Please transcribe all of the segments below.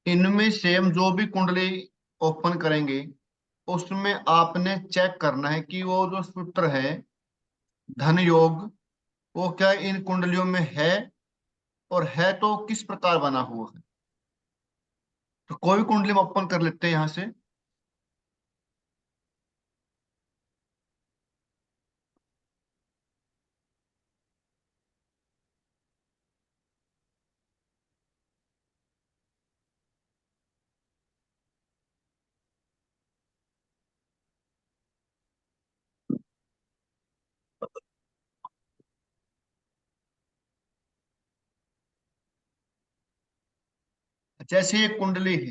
इनमें से हम जो भी कुंडली ओपन करेंगे उसमें आपने चेक करना है कि वो जो सूत्र है धन योग, वो क्या इन कुंडलियों में है, और है तो किस प्रकार बना हुआ है। तो कोई भी कुंडली हम ओपन कर लेते हैं यहाँ से। जैसे ये कुंडली है,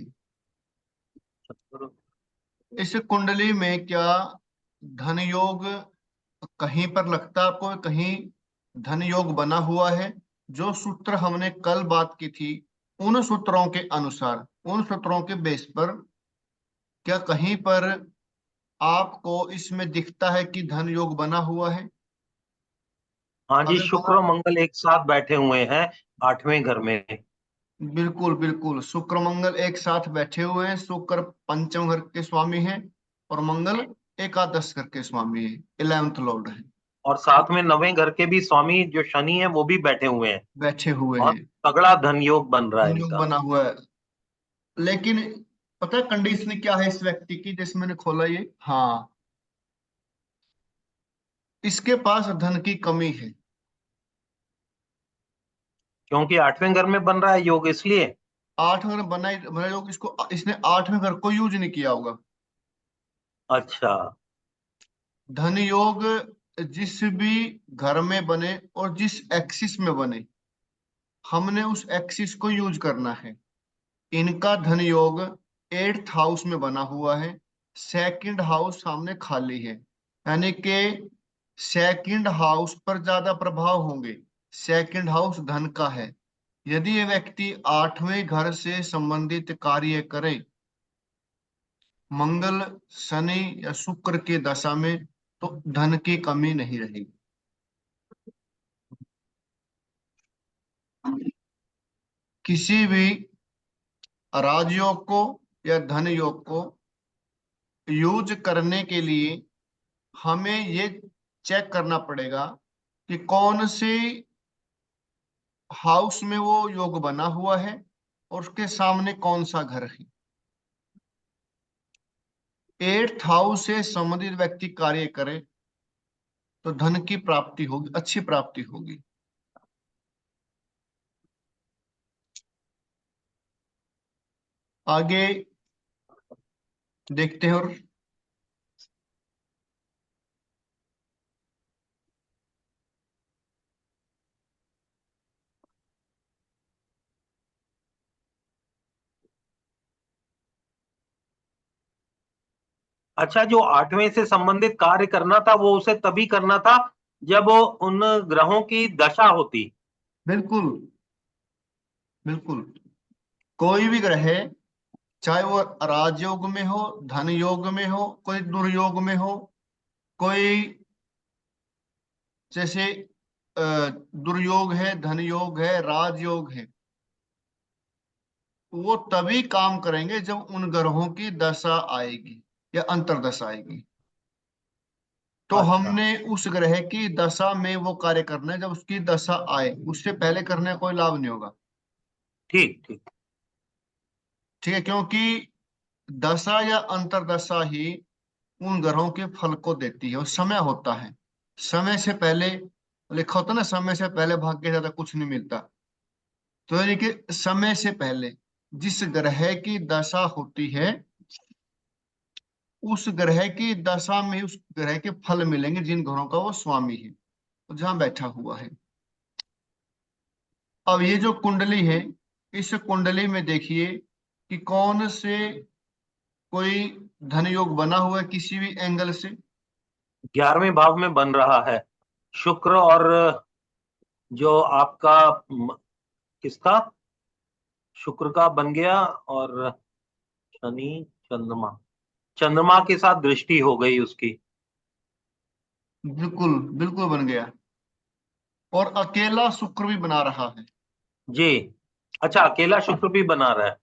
इस कुंडली में क्या धन योग कहीं पर लगता है आपको, कहीं धन योग बना हुआ है? जो सूत्र हमने कल बात की थी, उन सूत्रों के अनुसार, उन सूत्रों के बेस पर क्या कहीं पर आपको इसमें दिखता है कि धन योग बना हुआ है? हाँ जी, अगर शुक्र बना, और मंगल एक साथ बैठे हुए हैं 8वें घर में। बिल्कुल बिल्कुल, शुक्र मंगल एक साथ बैठे हुए हैं। शुक्र पंचम घर के स्वामी हैं और मंगल एकादश घर के स्वामी है, 11th लॉर्ड है। और साथ में 9वें घर के भी स्वामी जो शनि है वो भी बैठे हुए हैं। बैठे हुए बहुत हैं। तगड़ा धन योग बन रहा है धन योग इनका। बना हुआ है। लेकिन पता है कंडीशन क्या है इस व्यक्ति की, जैसे मैंने खोला ये, हाँ, इसके पास धन की कमी है। क्योंकि 8वें घर में बन रहा है योग, इसलिए। 8 घर बना योग, इसको इसने 8वें घर को यूज नहीं किया होगा। अच्छा। धन योग जिस भी घर में बने और जिस एक्सिस में बने, हमने उस एक्सिस को यूज करना है। इनका धन योग 8th हाउस में बना हुआ है, सेकंड हाउस सामने खाली है, यानी कि सेकंड हाउस पर ज्यादा प्रभाव होंगे। सेकंड हाउस धन का है। यदि ये व्यक्ति 8वें घर से संबंधित कार्य करे मंगल, शनि या शुक्र के दशा में, तो धन की कमी नहीं रहेगी। किसी भी राजयोग को या धन योग को यूज करने के लिए हमें ये चेक करना पड़ेगा कि कौन सी हाउस में वो योग बना हुआ है और उसके सामने कौन सा घर है। 8th हाउस से संबंधित व्यक्ति कार्य करे तो धन की प्राप्ति होगी, अच्छी प्राप्ति होगी। आगे देखते हैं। और अच्छा, जो 8वें से संबंधित कार्य करना था वो उसे तभी करना था जब वो उन ग्रहों की दशा होती। बिल्कुल बिल्कुल, कोई भी ग्रह है, चाहे वो राजयोग में हो, धन योग में हो, कोई दुर्योग में हो, कोई जैसे दुर्योग है, धन योग है, राजयोग है, वो तभी काम करेंगे जब उन ग्रहों की दशा आएगी या अंतर्दशा आएगी। तो अच्छा। हमने उस ग्रह की दशा में वो कार्य करना है जब उसकी दशा आए, उससे पहले करने का कोई लाभ नहीं होगा। ठीक ठीक। ठीक है, क्योंकि दशा या अंतर्दशा ही उन ग्रहों के फल को देती है, और समय होता है। समय से पहले लिखा होता है ना, समय से पहले भाग्य से ज्यादा कुछ नहीं मिलता। तो यानी कि समय से पहले जिस ग्रह की दशा होती है, उस ग्रह की दशा में उस ग्रह के फल मिलेंगे जिन ग्रहों का वो स्वामी है, तो जहां बैठा हुआ है। अब ये जो कुंडली है, इस कुंडली में देखिए कि कौन से कोई धन योग बना हुआ है किसी भी एंगल से। 11वें भाव में बन रहा है शुक्र, और जो आपका किसका, शुक्र का बन गया, और शनि, चंद्रमा, चंद्रमा के साथ दृष्टि हो गई उसकी। बिल्कुल बिल्कुल बन गया। और अकेला शुक्र भी बना रहा है। जी। अच्छा, अकेला शुक्र भी बना रहा है।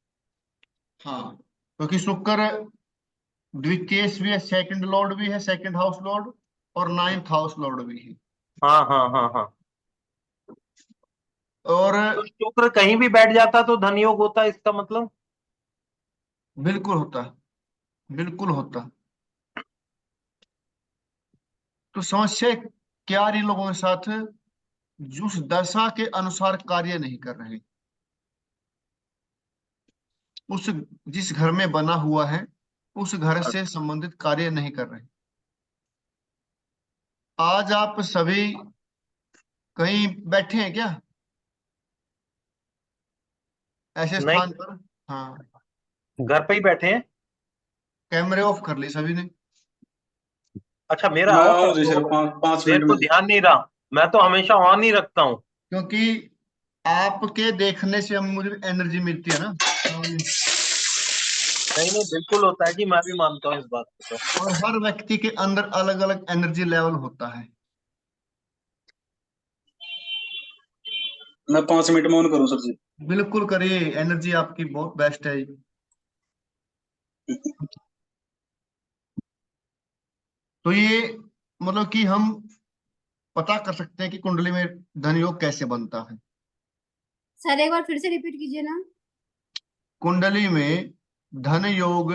हाँ, क्योंकि शुक्र द्वितीय भी है, सेकंड लॉर्ड भी है, सेकंड हाउस लॉर्ड, और नाइन्थ हाउस लॉर्ड भी है। हाँ हाँ हाँ हाँ। और तो शुक्र कहीं भी बैठ जाता तो धन योग होता, इसका मतलब? बिल्कुल होता, बिल्कुल होता। तो समस्या क्या आ रही लोगों के साथ, जो उस दशा के अनुसार कार्य नहीं कर रहे, उस जिस घर में बना हुआ है उस घर से संबंधित कार्य नहीं कर रहे। आज आप सभी कहीं बैठे हैं क्या, ऐसे नहीं, स्थान पर? हाँ, घर पे ही बैठे हैं। कैमरे ऑफ कर लिए सभी ने? अच्छा, मेरा मैं ऑफ है हूँ जी, तो सिर्फ 5 मिनट मेरे को में जी। ध्यान नहीं रहा। मैं तो हमेशा ऑन ही रखता हूँ। क्योंकि आपके देखने से हम मुझे एनर्जी मिलती है ना, नहीं नहीं, बिल्कुल होता है जी, मैं भी मानता हूँ इस बात को तो। और हर व्यक्ति के अंदर अलग अलग एनर्जी लेवल होता है। मैं 5 मिनट में ऑन करूँ सर जी? बिल्कुल करिए, एनर्जी आपकी बहुत बेस्ट है। तो ये मतलब कि हम पता कर सकते हैं कि कुंडली में धन योग कैसे बनता है। सर एक बार फिर से रिपीट कीजिए ना। कुंडली में धन योग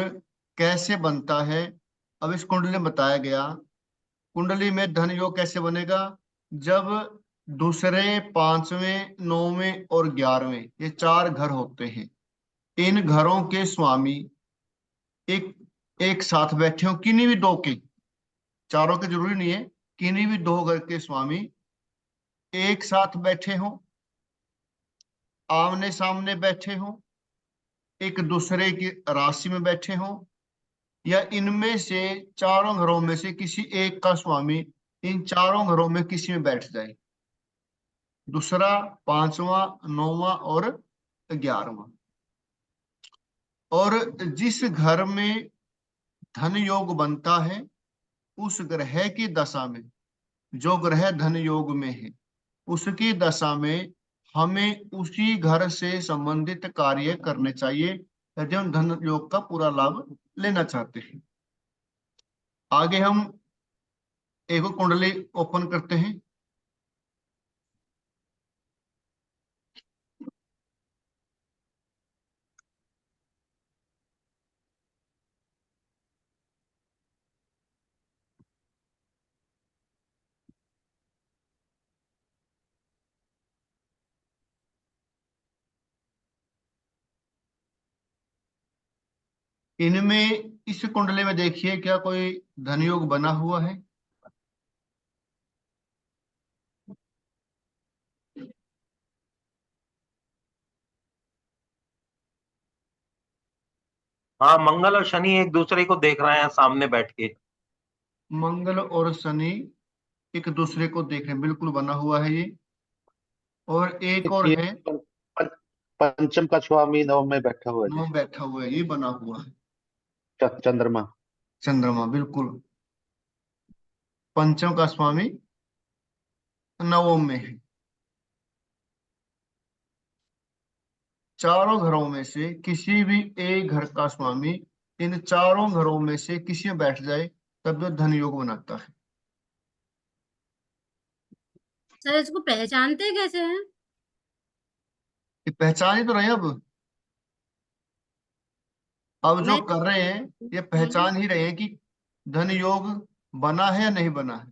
कैसे बनता है, अब इस कुंडली में बताया गया। कुंडली में धन योग कैसे बनेगा, जब दूसरे, पांचवें, नौवें और 11वें ये चार घर होते हैं। इन घरों के स्वामी एक एक साथ बैठे हो, किन्हीं भी दो के, चारों के जरूरी नहीं है, किन्हीं भी दो घर के स्वामी एक साथ बैठे हो, आमने सामने बैठे हो, एक दूसरे की राशि में बैठे हो, या इनमें से चारों घरों में से किसी एक का स्वामी इन चारों घरों में किसी में बैठ जाए, दूसरा, पांचवा, नौवा और 11वां। और जिस घर में धन योग बनता है उस ग्रह की दशा में, जो ग्रह धन योग में है उसकी दशा में हमें उसी घर से संबंधित कार्य करने चाहिए यदि हम धन योग का पूरा लाभ लेना चाहते हैं। आगे हम एक और कुंडली ओपन करते हैं। इनमें इस कुंडली में देखिए क्या कोई धन योग बना हुआ है? हाँ, मंगल और शनि एक दूसरे को देख रहे हैं सामने बैठ के। मंगल और शनि एक दूसरे को देख रहे हैं, बिल्कुल बना हुआ है ये। और एक और ये है, पंचम का स्वामी नव में बैठा हुआ है जी। नौ बैठा हुआ है, ये बना हुआ है चंद्रमा। चंद्रमा, बिल्कुल। पंचम का स्वामी नवम में है। चारों घरों में से किसी भी एक घर का स्वामी इन चारों घरों में से किसी में बैठ जाए तब वो धन योग बनाता है। सर इसको पहचानते कैसे हैं? ये पहचान ही तो रहे हैं अब जो मैं कर रहे हैं ये पहचान ही रहे हैं कि धन योग बना है या नहीं बना है।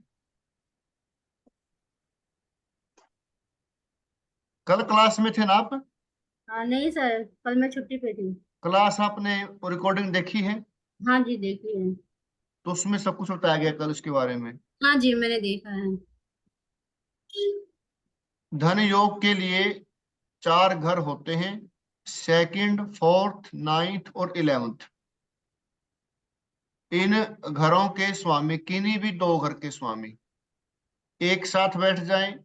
कल क्लास में थे ना आप? हाँ नहीं सर, कल मैं छुट्टी पे थी। क्लास आपने रिकॉर्डिंग देखी है? हाँ जी देखी है। तो उसमें सब कुछ बताया गया कल उसके बारे में। हाँ जी मैंने देखा है। धन योग के लिए चार घर होते हैं, सेकंड, फोर्थ, नाइन्थ और 11th। इन घरों के स्वामी, किन्हीं भी दो घर के स्वामी एक साथ बैठ जाएं,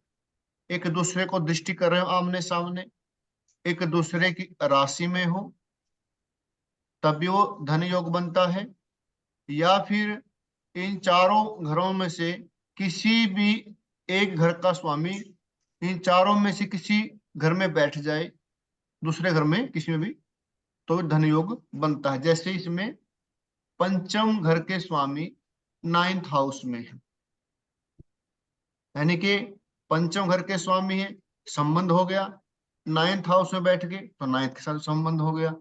एक दूसरे को दृष्टि कर रहे हो आमने सामने, एक दूसरे की राशि में हो, तभी वो धन योग बनता है। या फिर इन चारों घरों में से किसी भी एक घर का स्वामी इन चारों में से किसी घर में बैठ जाए, दूसरे घर में किसी में भी, तो धन योग बनता है। जैसे इसमें पंचम घर के स्वामी 9th हाउस में है, यानी कि पंचम घर के स्वामी है, संबंध हो गया। 9th हाउस में बैठ गए तो 9th के साथ संबंध हो गया।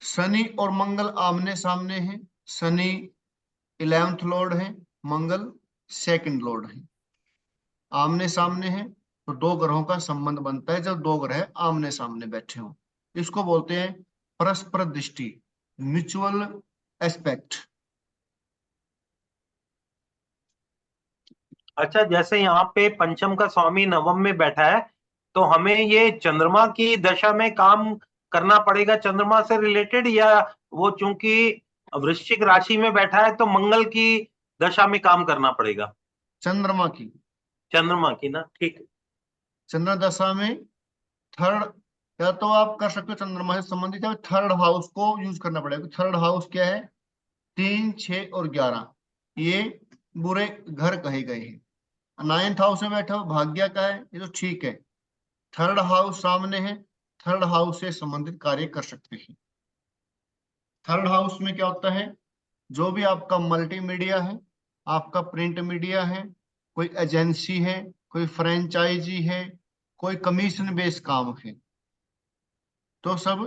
शनि और मंगल आमने सामने हैं, शनि 11th लॉर्ड है, मंगल 2nd लॉर्ड है, आमने सामने है, तो दो ग्रहों का संबंध बनता है जब दो ग्रह आमने सामने बैठे हों। इसको बोलते हैं परस्पर दृष्टि, म्यूचुअल एस्पेक्ट। अच्छा, जैसे यहाँ पे पंचम का स्वामी नवम में बैठा है, तो हमें ये चंद्रमा की दशा में काम करना पड़ेगा चंद्रमा से रिलेटेड, या वो चूंकि वृश्चिक राशि में बैठा है तो मंगल की दशा में काम करना पड़ेगा? चंद्रमा की, चंद्रमा की ना, ठीक है। चंद्र दशा में थर्ड, या तो आप कर सकते हो चंद्रमा से संबंधित है, थर्ड हाउस को यूज करना पड़ेगा। थर्ड हाउस क्या है? 3, 6 और 11, ये बुरे घर कहे गए हैं। 9th हाउस में बैठा हो, भाग्य का है, ये तो ठीक है। थर्ड हाउस सामने है, थर्ड हाउस से संबंधित कार्य कर सकते हैं। थर्ड हाउस में क्या होता है? जो भी आपका मल्टीमीडिया है, आपका प्रिंट मीडिया है, कोई एजेंसी है, कोई फ्रेंचाइजी है, कोई कमीशन बेस्ड काम है, तो सब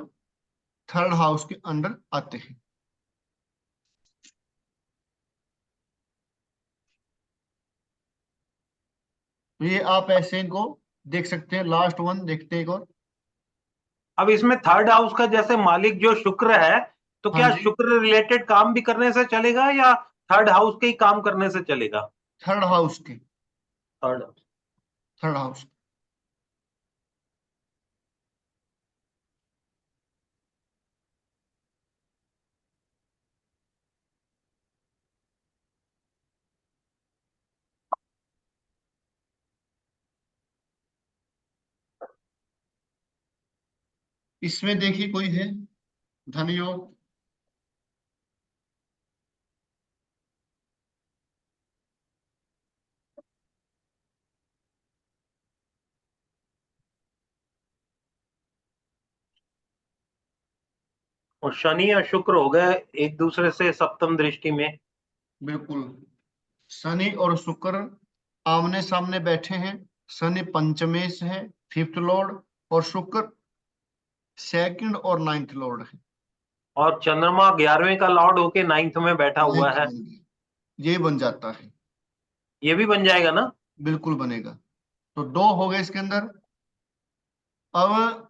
थर्ड हाउस के अंडर आते हैं। तो ये आप ऐसे इनको देख सकते हैं। लास्ट वन देखते हैं एक और। अब इसमें थर्ड हाउस का जैसे मालिक जो शुक्र है, तो हाँ क्या जी, शुक्र रिलेटेड काम भी करने से चलेगा या थर्ड हाउस के ही काम करने से चलेगा? थर्ड हाउस के, थर्ड। Third house. इसमें देखिए कोई है धन योग, और शनि और शुक्र हो गए एक दूसरे से सप्तम दृष्टि में। बिल्कुल। शनि और शुक्र आमने सामने बैठे हैं। शनि पंचमेश है, 5th लॉर्ड, और शुक्र 2nd और 9th लॉर्ड है। और चंद्रमा 11वें का लॉर्ड होके 9th में बैठा हुआ 9th है। बन गया, ये बन जाता है। ये भी बन जाएगा ना? बिल्कुल बनेगा। तो दो हो गए इसके अंदर। अब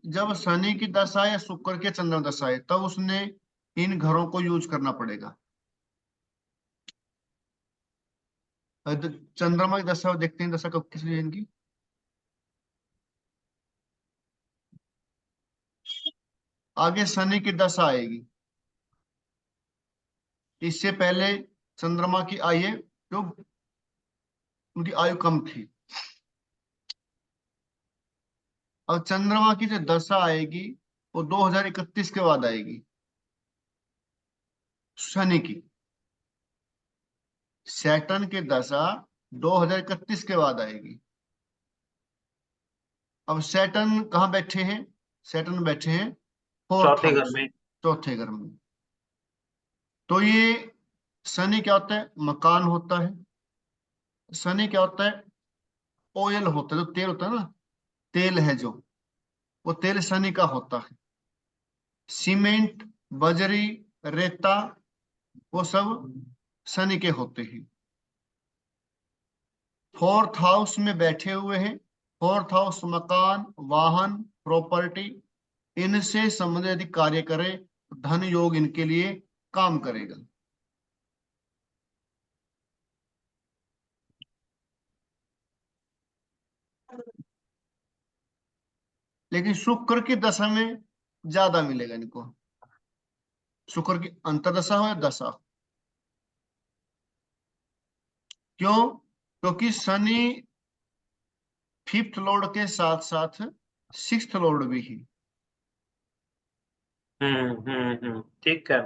जब शनि की दशा या शुक्र के चंद्रमा दशा है, तब उसने इन घरों को यूज करना पड़ेगा। चंद्रमा की दशा देखते हैं, दशा कब किस लिए इनकी। आगे शनि की दशा आएगी, इससे पहले चंद्रमा की आयु, जो उनकी आयु कम थी। अब चंद्रमा की जो दशा आएगी वो 2031 के बाद आएगी, शनि की। सैटर्न की दशा 2031 के बाद आएगी। अब सैटर्न कहाँ बैठे हैं? सैटर्न बैठे हैं 4th चौथे घर हाउस, में। चौथे घर में। तो ये शनि क्या होता है? मकान होता है। शनि क्या होता है? ऑयल होता है, जो तेल होता है ना, तेल है जो, वो तेल शनि का होता है। सीमेंट, बजरी, रेता, वो सब शनि के होते हैं। 4th हाउस में बैठे हुए हैं। 4th हाउस मकान, वाहन, प्रॉपर्टी, इनसे संबंधित यदि कार्य करे तो धन योग इनके लिए काम करेगा। लेकिन शुक्र की दशा में ज्यादा मिलेगा इनको, शुक्र की अंतर्दशा हो या दशा हो। क्यों? क्योंकि शनि 5th लॉर्ड के साथ साथ 6th लॉर्ड भी है। ठीक है।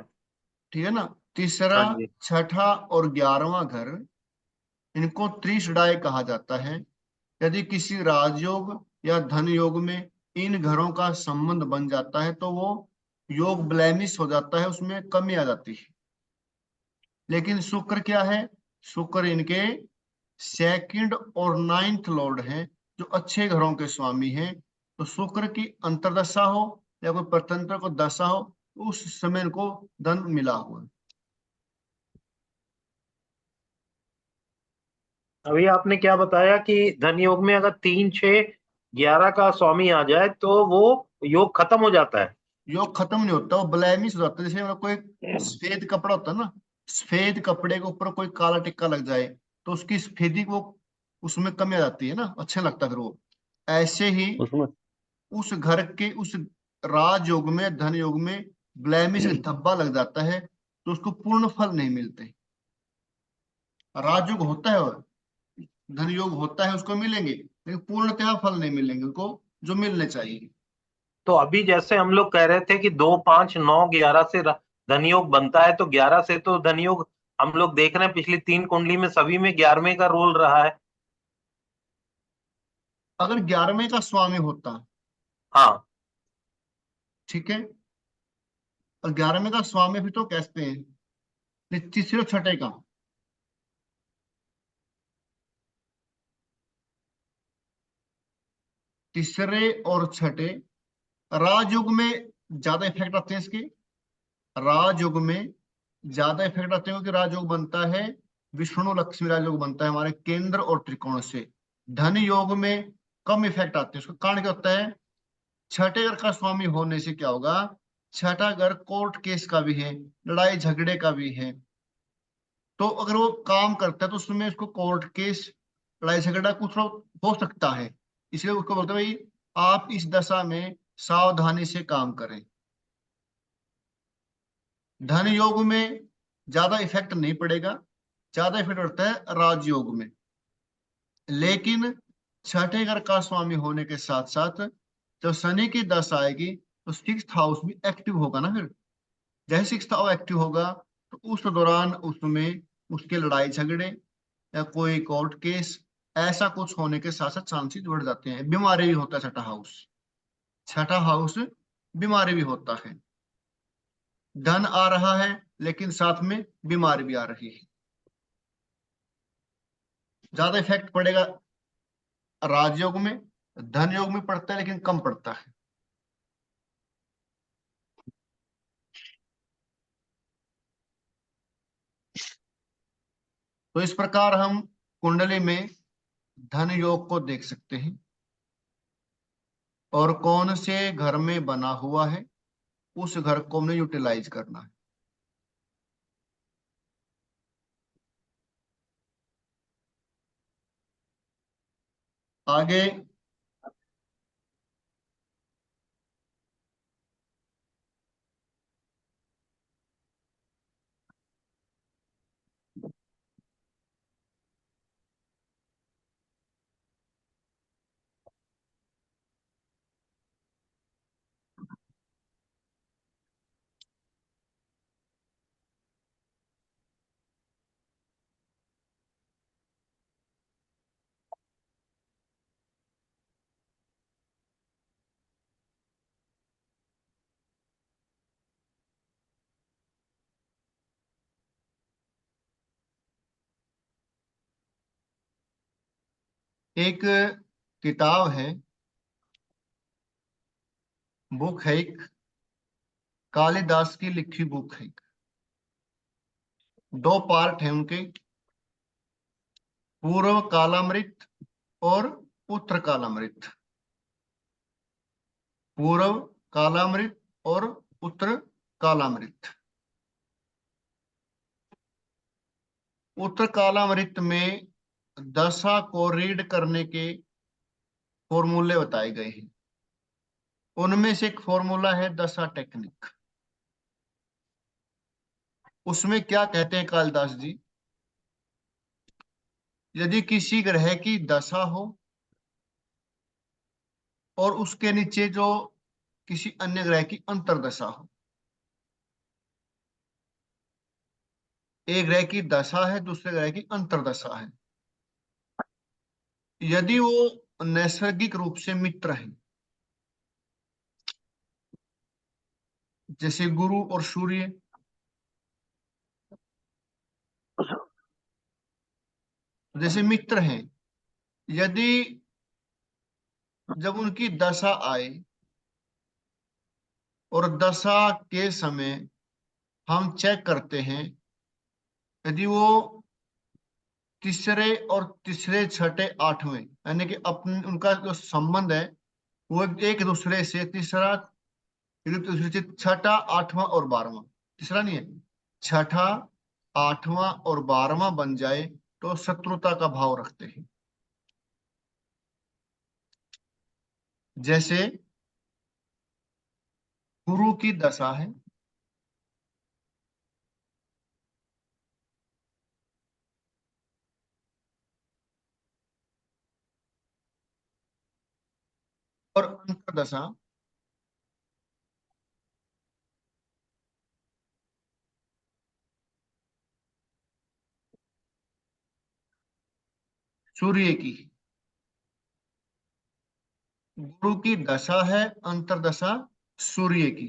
ठीक है ना? तीसरा, हाँ जी। छठा और 11वां घर, इनको त्रिशडाय कहा जाता है। यदि किसी राजयोग या धन योग में इन घरों का संबंध बन जाता है तो वो योग ब्लेमिश हो जाता है, उसमें कमी आ जाती है। लेकिन शुक्र क्या है, शुक्र इनके सेकंड और नाइन्थ लॉर्ड हैं, जो अच्छे घरों के स्वामी हैं। तो शुक्र की अंतर्दशा हो या कोई परतंत्र को दशा हो, तो उस समय इनको धन मिला हुआ है। अभी आपने क्या बताया कि धन योग में अगर 3, 6, 11 का स्वामी आ जाए तो वो योग खत्म हो जाता है। योग खत्म नहीं होता, वो ब्लैमिश हो जाता है। जैसे मतलब कोई सफेद कपड़ा होता है ना, सफेद कपड़े के ऊपर कोई काला टिक्का लग जाए तो उसकी सफेदी को उसमें कमी आ जाती है ना, अच्छा लगता है फिर वो। ऐसे ही उसमें उस घर के उस राजयोग में, धन योग में ब्लैमिश धब्बा लग जाता है तो उसको पूर्ण फल नहीं मिलते। राजयोग होता है और धन योग होता है, उसको मिलेंगे, लेकिन पूर्णतः फल नहीं मिलेंगे उनको जो मिलने चाहिए। तो अभी जैसे हम लोग कह रहे थे कि 2, 5, 9, 11 से धन योग बनता है, तो 11 से तो धन योग हम लोग देख रहे हैं पिछली 3 कुंडली में सभी में 11वें का रोल रहा है। अगर 11वें का स्वामी होता, हाँ, ठीक है, और 11वें का स्वामी भी तो कहते हैं, नहीं, तीसरे और छठे का। तीसरे और छठे राजयोग में ज्यादा इफेक्ट आते हैं इसके। राजयोग में ज्यादा इफेक्ट आते हैं क्योंकि राजयोग बनता है, विष्णु लक्ष्मी राजयोग बनता है हमारे केंद्र और त्रिकोण से। धन योग में कम इफेक्ट आते हैं। उसका कारण क्या होता है, छठे घर का स्वामी होने से क्या होगा, छठा घर कोर्ट केस का भी है, लड़ाई झगड़े का भी है। तो अगर वो काम करता है तो उसमें उसको कोर्ट केस, लड़ाई झगड़ा कुछ हो सकता है। इसलिए उसको बोलते हैं भाई, आप इस दशा में सावधानी से काम करें। धन योग में ज्यादा इफेक्ट नहीं पड़ेगा, ज्यादा इफेक्ट पड़ता है राजयोग में। लेकिन छठे घर का स्वामी होने के साथ साथ जब शनि की दशा आएगी तो सिक्स्थ हाउस भी एक्टिव होगा ना फिर। जैसे सिक्स्थ हाउस एक्टिव होगा तो उस दौरान उसमें उसके लड़ाई झगड़े या कोई कोर्ट केस, ऐसा कुछ होने के साथ साथ चांसेस बढ़ जाते हैं। बीमारी भी होता है छठा हाउस, छठा हाउस बीमारी भी होता है। धन आ रहा है लेकिन साथ में बीमारी भी आ रही है। ज्यादा इफेक्ट पड़ेगा राजयोग में, धन योग में पड़ता है लेकिन कम पड़ता है। तो इस प्रकार हम कुंडली में धन योग को देख सकते हैं और कौन से घर में बना हुआ है उस घर को हमने यूटिलाइज करना है। आगे एक किताब है, बुक है एक, कालिदास की लिखी बुक है। दो पार्ट है उनके, पूर्व कालामृत और उत्तर कालामृत। पूर्व कालामृत और उत्तर कालामृत। उत्तर कालामृत में दशा को रीड करने के फॉर्मूले बताए गए हैं। उनमें से एक फॉर्मूला है दशा टेक्निक। उसमें क्या कहते हैं कालिदास जी, यदि किसी ग्रह की दशा हो और उसके नीचे जो किसी अन्य ग्रह की अंतर्दशा हो, एक ग्रह की दशा है दूसरे ग्रह की अंतर्दशा है, यदि वो नैसर्गिक रूप से मित्र है, जैसे गुरु और सूर्य। जैसे मित्र हैं, यदि जब उनकी दशा आए और दशा के समय हम चेक करते हैं, यदि वो तीसरे और तीसरे छठे आठवें, यानी कि अपने उनका जो संबंध है वो एक दूसरे से तीसरा, एक दूसरे से छठा, आठवां और बारहवां, तीसरा नहीं है, छठा, आठवां और बारहवां बन जाए तो शत्रुता का भाव रखते हैं। जैसे गुरु की दशा है, और अंतर्दशा सूर्य की। गुरु की दशा है, अंतर्दशा सूर्य की।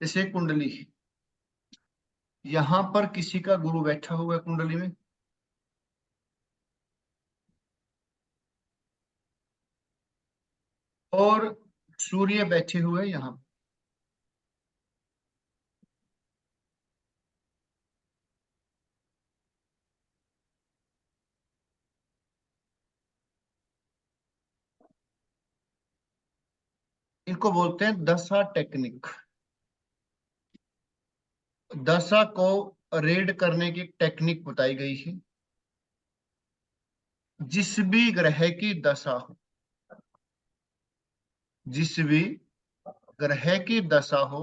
जैसे कुंडली, यहां पर किसी का गुरु बैठा हुआ है कुंडली में, और सूर्य बैठे हुए हैं यहाँ। इनको बोलते हैं दशा टेक्निक। दशा को रीड करने की टेक्निक बताई गई है। जिस भी ग्रह की दशा हो, जिस भी ग्रह की दशा हो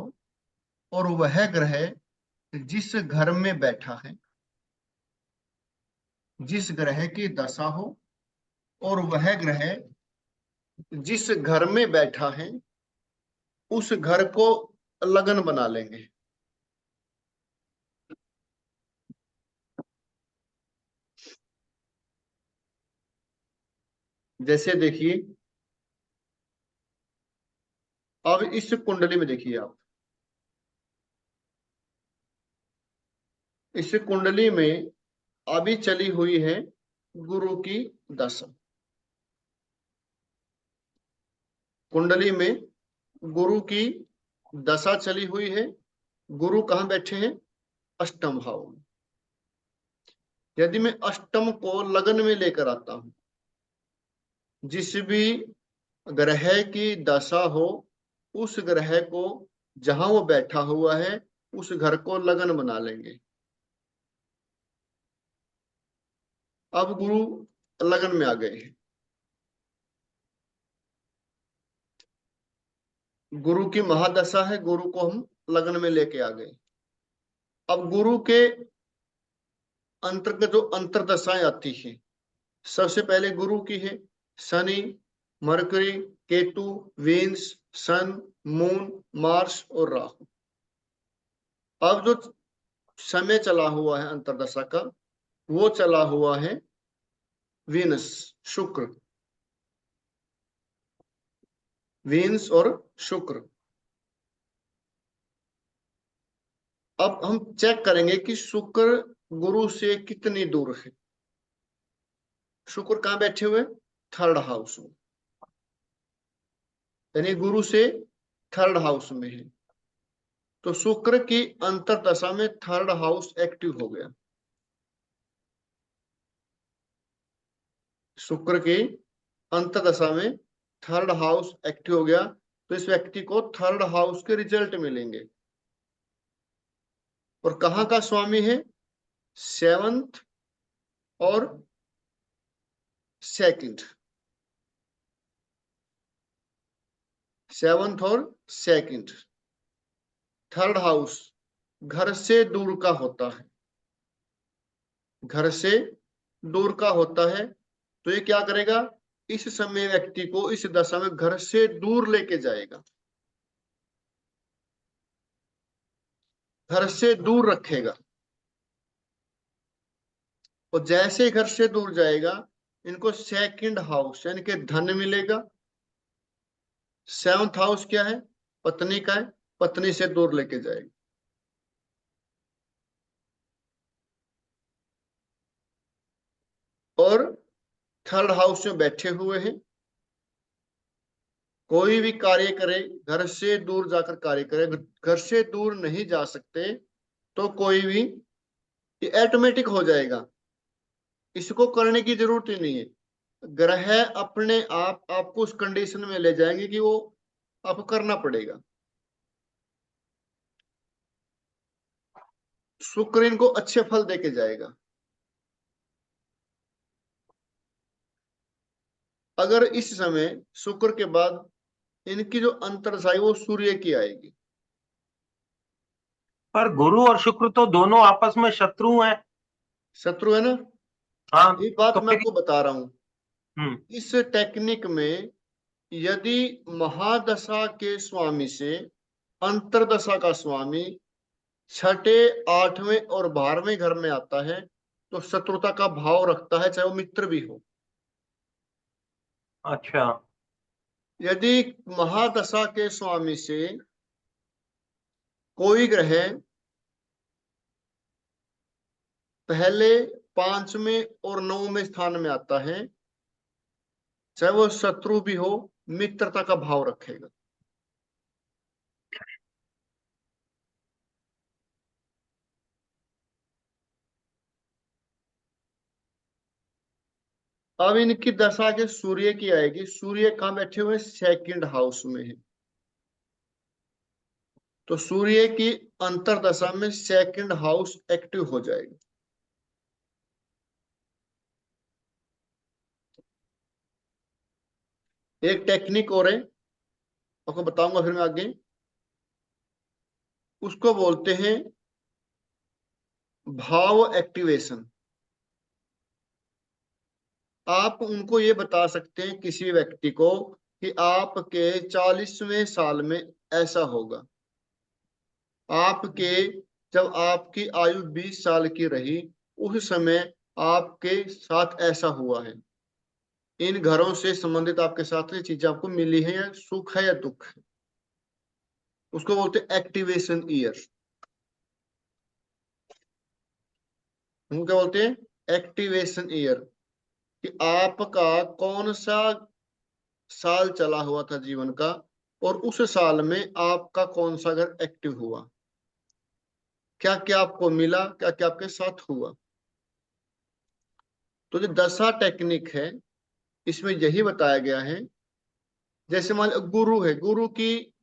और वह ग्रह जिस घर में बैठा है, जिस ग्रह की दशा हो और वह ग्रह जिस घर में बैठा है, उस घर को लगन बना लेंगे। जैसे देखिए, अब इस कुंडली में देखिए आप, इस कुंडली में अभी चली हुई है गुरु की दशा। कुंडली में गुरु की दशा चली हुई है। गुरु कहाँ बैठे हैं? अष्टम भाव में। यदि मैं अष्टम को लगन में लेकर आता हूं, जिस भी ग्रह की दशा हो, उस ग्रह को जहां वो बैठा हुआ है उस घर को लगन बना लेंगे। अब गुरु लगन में आ गए हैं। गुरु की महादशा है, गुरु को हम लगन में लेके आ गए। अब गुरु के अंतर्गत जो अंतर्दशाएं आती है, सबसे पहले गुरु की है शनि, मरकरी, केतु, वेन्स, सन, मून, मार्स और राहु। अब जो समय चला हुआ है अंतर्दशा का, वो चला हुआ है वीनस, शुक्र, वीनस और शुक्र। अब हम चेक करेंगे कि शुक्र गुरु से कितनी दूर है। शुक्र कहाँ बैठे हुए? थर्ड हाउस में, यानी गुरु से थर्ड हाउस में है। तो शुक्र की अंतर्दशा में थर्ड हाउस एक्टिव हो गया। शुक्र की अंतर्दशा में थर्ड हाउस एक्टिव हो गया, तो इस व्यक्ति को थर्ड हाउस के रिजल्ट मिलेंगे। और कहाँ का स्वामी है? सेवंथ और सेकंड, सेवंथ और सेकंड। थर्ड हाउस घर से दूर का होता है, घर से दूर का होता है तो ये क्या करेगा, इस समय व्यक्ति को इस दशा में घर से दूर लेके जाएगा, घर से दूर रखेगा। और जैसे ही घर से दूर जाएगा इनको सेकंड हाउस यानी कि धन मिलेगा। सेवंथ हाउस क्या है, पत्नी का है, पत्नी से दूर लेके जाएगा। और थर्ड हाउस में बैठे हुए हैं, कोई भी कार्य करे घर से दूर जाकर कार्य करे, घर से दूर नहीं जा सकते तो कोई भी ये ऑटोमेटिक हो जाएगा, इसको करने की जरूरत ही नहीं है। ग्रह अपने आप आपको उस कंडीशन में ले जाएंगे कि वो आपको करना पड़ेगा। शुक्र इनको अच्छे फल देके जाएगा। अगर इस समय शुक्र के बाद इनकी जो अंतर्दशा वो सूर्य की आएगी। पर गुरु और शुक्र तो दोनों आपस में शत्रु हैं। शत्रु है ना, हाँ, ये बात तो मैं फिर आपको बता रहा हूं। हम्म, इस टेक्निक में यदि महादशा के स्वामी से अंतरदशा का स्वामी छठे, आठवें और 12वें घर में आता है तो शत्रुता का भाव रखता है, चाहे वो मित्र भी हो। अच्छा, यदि महादशा के स्वामी से कोई ग्रह पहले, 5वें और 9वें स्थान में आता है, चाहे वो शत्रु भी हो, मित्रता का भाव रखेगा। अब इनकी दशा के सूर्य की आएगी। सूर्य कहाँ बैठे हुए, सेकंड हाउस में है। तो सूर्य की अंतरदशा में सेकंड हाउस एक्टिव हो जाएगा। एक टेक्निक और है, आपको बताऊंगा फिर मैं आगे। उसको बोलते हैं भाव एक्टिवेशन। आप उनको ये बता सकते हैं किसी व्यक्ति को कि आपके 40वें साल में ऐसा होगा, आपके जब आपकी आयु 20 साल की रही उस समय आपके साथ ऐसा हुआ है, इन घरों से संबंधित आपके साथ ये चीजें आपको मिली है, या सुख है या दुख है। उसको बोलते हैं एक्टिवेशन ईयर। हम क्या बोलते हैं, एक्टिवेशन ईयर, कि आपका कौन सा साल चला हुआ था जीवन का और उस साल में आपका कौन सा घर एक्टिव हुआ, क्या क्या आपको मिला, क्या क्या आपके साथ हुआ। तो जो दशा टेक्निक है इसमें यही बताया गया है। जैसे मान लो गुरु है, गुरु की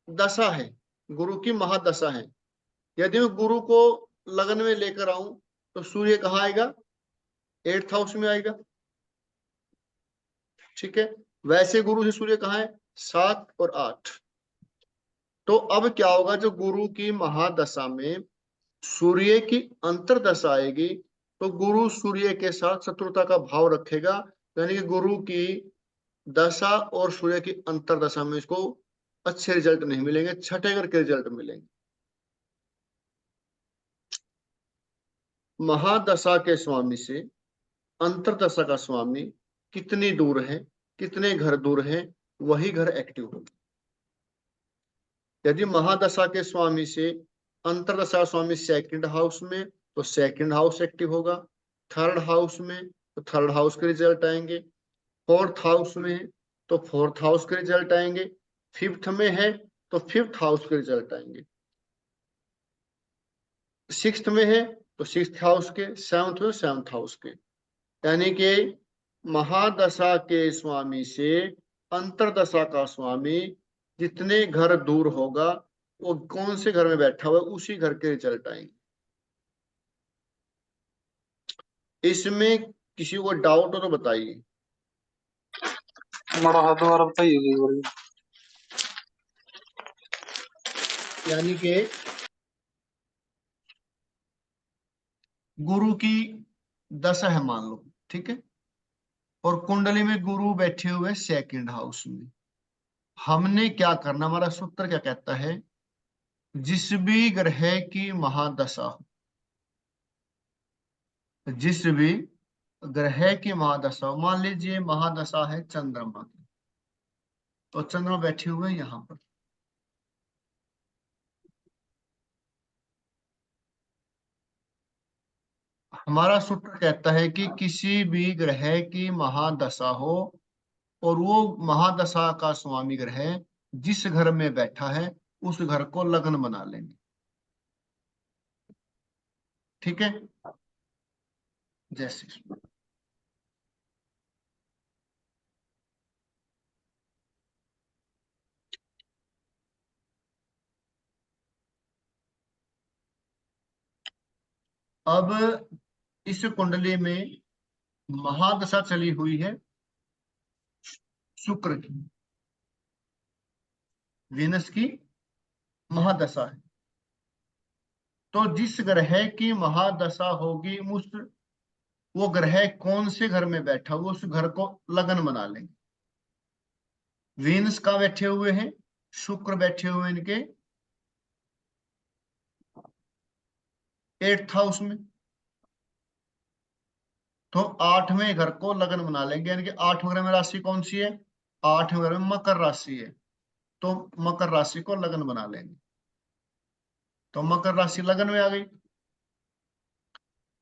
दशा है, गुरु की महादशा है। यदि मैं गुरु को लगन में लेकर आऊं तो सूर्य कहाँ आएगा, 8th हाउस में आएगा। ठीक है, वैसे गुरु से सूर्य कहाँ है, 7 और 8। तो अब क्या होगा, जो गुरु की महादशा में सूर्य की अंतरदशा आएगी तो गुरु सूर्य के साथ शत्रुता का भाव रखेगा, यानी कि गुरु की दशा और सूर्य की अंतरदशा में इसको अच्छे रिजल्ट नहीं मिलेंगे, छठे घर के रिजल्ट मिलेंगे। महादशा के स्वामी से अंतरदशा का स्वामी कितनी दूर है, कितने घर दूर है, वही घर एक्टिव होगा। यदि महादशा के स्वामी से अंतरदशा स्वामी सेकंड हाउस में तो सेकंड हाउस एक्टिव होगा। थर्ड हाउस में तो थर्ड हाउस के रिजल्ट आएंगे। फोर्थ हाउस में है तो फोर्थ हाउस के रिजल्ट आएंगे। फिफ्थ में है तो फिफ्थ हाउस के रिजल्ट आएंगे। सिक्स्थ में है तो सिक्स्थ हाउस के, सेवंथ में सेवंथ हाउस के। यानी कि महादशा के स्वामी से अंतरदशा का स्वामी जितने घर दूर होगा वो कौन से घर में बैठा हुआ है उसी घर के रिजल्ट आएंगे। इसमें किसी को डाउट हो तो बताइए। हमारा हाथ दोबारा बताइए एक बार। यानी कि गुरु की दशा है मान लो, ठीक है, और कुंडली में गुरु बैठे हुए सेकंड हाउस में। हमने क्या करना, हमारा सूत्र क्या कहता है, जिस भी ग्रह की महादशा हो, जिस भी ग्रह की महादशा हो, मान लीजिए महादशा है चंद्रमा की, तो चंद्रमा बैठे हुए हैं यहाँ पर, हमारा सूत्र कहता है कि किसी भी ग्रह की महादशा हो और वो महादशा का स्वामी ग्रह जिस घर में बैठा है उस घर को लग्न बना लेंगे, ठीक है। जैसे अब इस कुंडली में महादशा चली हुई है शुक्र की, वेनस की महादशा है, तो जिस ग्रह की महादशा होगी उस वो ग्रह कौन से घर में बैठा हुआ उस घर को लगन बना लेंगे। वेनस कहाँ बैठे हुए हैं, शुक्र बैठे हुए हैं इनके 8th हाउस में, तो 8वें घर को लगन बना लेंगे, यानी कि 8वें घर में राशि कौन सी है, 8वें घर में मकर राशि है, तो मकर राशि को लगन बना लेंगे, तो मकर राशि लगन में आ गई।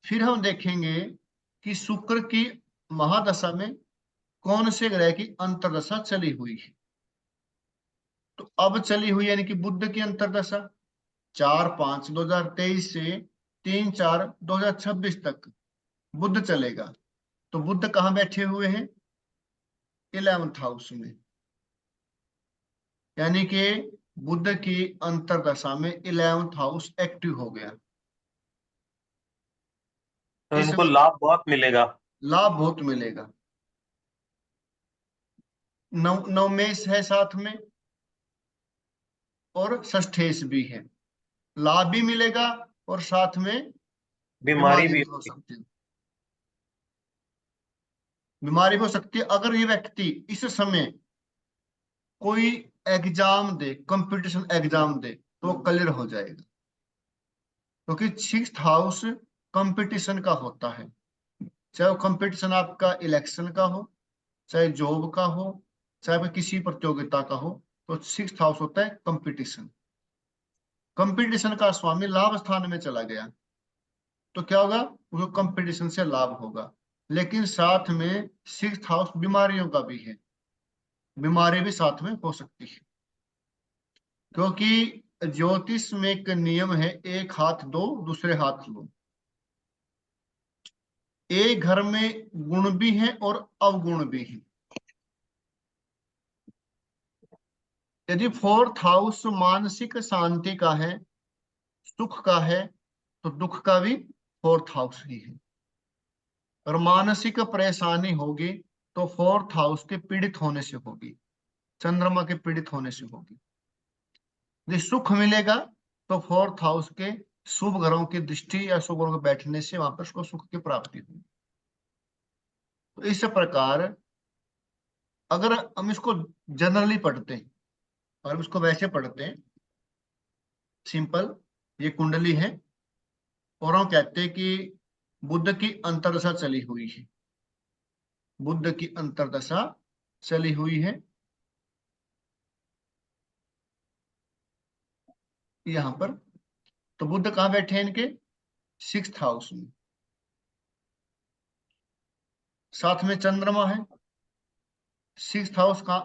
फिर हम देखेंगे कि शुक्र की महादशा में कौन से ग्रह की अंतर्दशा चली हुई है, तो अब चली हुई यानी कि बुध की अंतर्दशा 4/5/2023 से 3/4/2026 तक बुध चलेगा, तो बुध कहाँ बैठे हुए हैं, 11th हाउस में, यानी कि बुध की अंतर्दशा में 11th हाउस एक्टिव हो गया। तो इस इनको लाभ बहुत मिलेगा। लाभ बहुत मिलेगा, नवमेश है साथ में और षष्ठेश भी है, लाभ भी मिलेगा और साथ में बीमारी बीमारी भी भी हो होगी। सकती है, बीमारी भी हो सकती है अगर ये व्यक्ति इस समय कोई एग्जाम दे, कंपटीशन एग्जाम दे, तो वो क्लियर हो जाएगा, क्योंकि 6th हाउस कंपटीशन का होता है, चाहे वो कंपटीशन आपका इलेक्शन का हो, चाहे जॉब का हो, चाहे वो किसी प्रतियोगिता का हो, तो 6th हाउस होता है कंपटीशन। कंपटीशन का स्वामी लाभ स्थान में चला गया तो क्या होगा, उसको कंपटीशन से लाभ होगा, लेकिन साथ में 6th हाउस बीमारियों का भी है, बीमारी भी साथ में हो सकती है, क्योंकि ज्योतिष में एक नियम है, एक हाथ दो दूसरे हाथ लो। एक घर में गुण भी है और अवगुण भी है, यदि 4th हाउस मानसिक शांति का है, सुख का है, तो दुख का भी 4th हाउस ही है, और मानसिक परेशानी होगी तो 4th हाउस के पीड़ित होने से होगी, चंद्रमा के पीड़ित होने से होगी। यदि सुख मिलेगा तो 4th हाउस के शुभ ग्रहों की दृष्टि या शुभ ग्रहों के बैठने से वहां पर उसको सुख की प्राप्ति होगी। तो इस प्रकार अगर हम इसको जनरली पढ़ते हैं और हम इसको वैसे पढ़ते हैं सिंपल, ये कुंडली है और हम कहते हैं कि बुध की अंतर्दशा चली हुई है, बुध की अंतर्दशा चली हुई है यहाँ पर, तो बुध कहाँ बैठे हैं इनके 6th हाउस में, साथ में चंद्रमा है, 6th हाउस का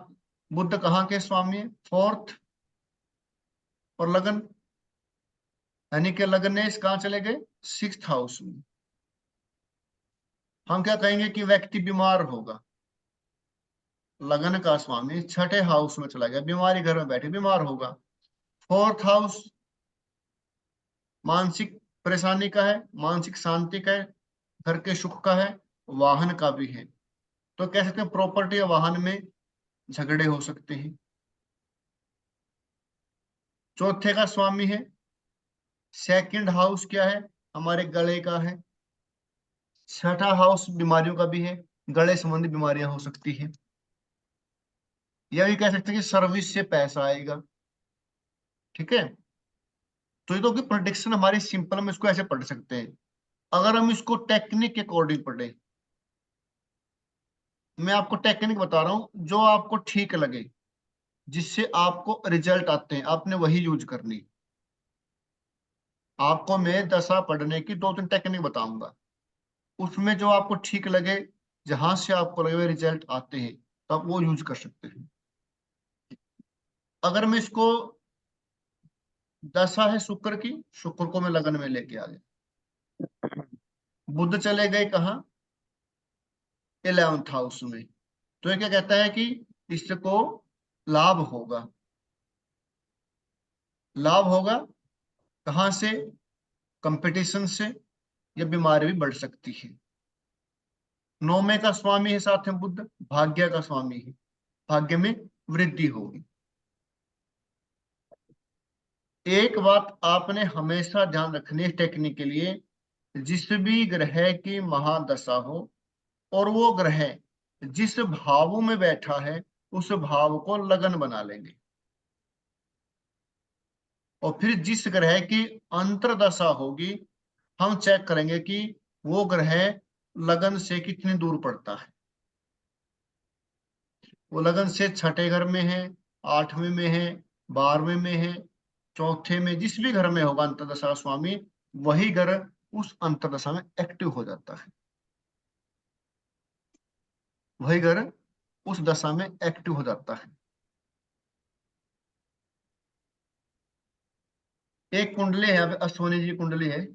बुध कहाँ के स्वामी है, 4th, और लगन यानी कि लगन ने कहाँ चले गए 6th हाउस में। हम क्या कहेंगे कि व्यक्ति बीमार होगा, लगन का स्वामी 6ठे हाउस में चला गया, बीमारी घर में बैठे बीमार होगा। 4th हाउस मानसिक परेशानी का है, मानसिक शांति का है, घर के सुख का है, वाहन का भी है, तो कह सकते हैं प्रॉपर्टी या वाहन में झगड़े हो सकते हैं। चौथे का स्वामी है, सेकंड हाउस क्या है, हमारे गले का है, छठा हाउस बीमारियों का भी है, गले संबंधी बीमारियां हो सकती है। यह भी कह सकते हैं कि सर्विस से पैसा आएगा। ठीक है, तो ये तो कि प्रोडिक्शन हमारी सिंपल, हम इसको ऐसे पढ़ सकते हैं। अगर हम इसको टेक्निक के अकॉर्डिंग पढ़े, मैं आपको टेक्निक बता रहा हूं, जो आपको ठीक लगे, जिससे आपको रिजल्ट आते हैं, आपने वही यूज करनी। आपको मैं दशा पढ़ने की 2-3 टेक्निक बताऊंगा, उसमें जो आपको ठीक लगे, जहां से आपको लगे रिजल्ट आते हैं, तो आप वो यूज कर सकते हैं। अगर मैं इसको, दशा है शुक्र की, शुक्र को मैं लगन में लेके आ गया, बुध चले गए कहाँ, 11th हाउस में, तो ये क्या कहता है कि इसको लाभ होगा। लाभ होगा कहाँ से, कंपटीशन से, या बीमारी भी बढ़ सकती है। 9वें का स्वामी है साथ में बुध, भाग्य का स्वामी है, भाग्य में वृद्धि होगी। एक बात आपने हमेशा ध्यान रखनी है टेक्निक के लिए, जिस भी ग्रह की महादशा हो और वो ग्रह जिस भाव में बैठा है, उस भाव को लगन बना लेंगे। और फिर जिस ग्रह की अंतर्दशा होगी, हम चेक करेंगे कि वो ग्रह लगन से कितनी दूर पड़ता है। वो लगन से छठे घर में है, 8वें में है, 12वें में है, चौथे में, जिस भी घर में होगा अंतर्दशा स्वामी, वही ग्रह उस अंतर्दशा में एक्टिव हो जाता है। वही ग्रह उस दशा में एक्टिव हो जाता है। एक कुंडली है, यहाँ पे अश्विनी जी कुंडली है।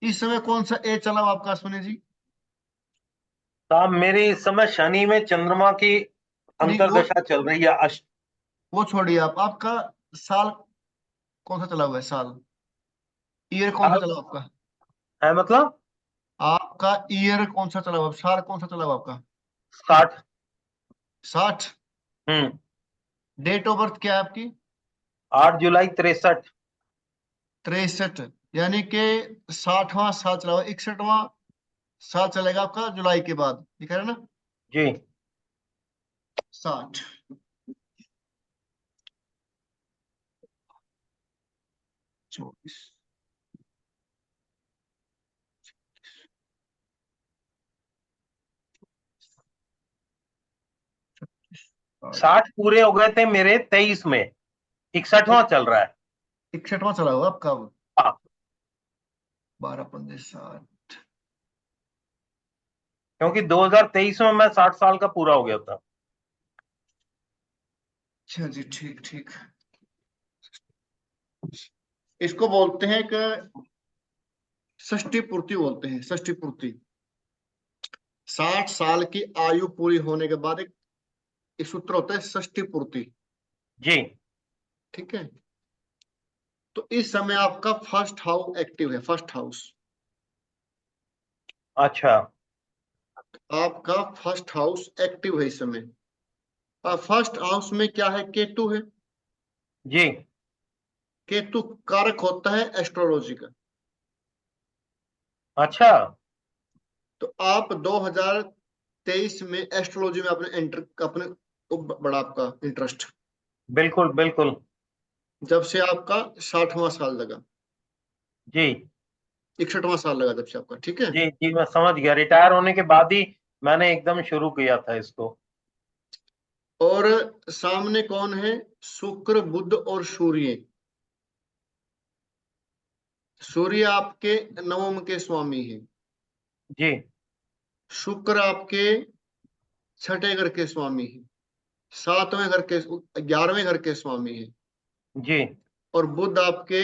इस समय कौन सा ए चला हुआ आपका अश्विनी जी? साहब मेरी इस समय शनि में चंद्रमा की नहीं, वो अंतर्दशा चल रही है। वो छोड़िए आप, आपका साल कौन सा चला हुआ है? साल, ईयर कौन सा चला हुआ आपका? है मतलब आपका ईयर कौन सा चला हुआ, साल कौन सा चला हुआ आपका? 60। 60। हम्म। डेट ऑफ बर्थ क्या है आपकी? 8 जुलाई 63। 63, यानी कि 60वां साल चला हुआ, 61वां साल चलेगा आपका जुलाई के बाद, ये कह रहे हैं ना? जी 60, 24, 60 पूरे हो गए थे मेरे 23 में, 61वां चल रहा है। 61वां चला हुआ आपका अब। हाँ, 12, 15, 7। क्योंकि 2023 में मैं 60 साल का पूरा हो गया था। अच्छा जी, ठीक ठीक। इसको बोलते हैं कि षष्ठी पूर्ति बोलते हैं, षष्ठी पूर्ति। 60 साल की आयु पूरी होने के बाद एक सूत्र होता है षष्ठी पूर्ति। जी ठीक है, तो इस समय आपका फर्स्ट हाउस एक्टिव है, फर्स्ट हाउस अच्छा। आपका फर्स्ट हाउस एक्टिव है इस समय। और फर्स्ट हाउस में क्या है? केतु है। जी केतु कारक होता है एस्ट्रोलॉजी का। अच्छा। तो आप 2023 में एस्ट्रोलॉजी में अपने बड़ा आपका इंटरेस्ट, बिल्कुल बिल्कुल। जब से आपका 60वां साल लगा, जी 61वां साल लगा जब से आपका। ठीक है, जी जी मैं समझ गया, रिटायर होने के बाद ही मैंने एकदम शुरू किया था इसको। और सामने कौन है? शुक्र, बुध और सूर्य। सूर्य आपके 9वें के स्वामी है, जी शुक्र आपके छठे घर के स्वामी है, 7वें घर के, 11वें घर के स्वामी है, जी और बुध आपके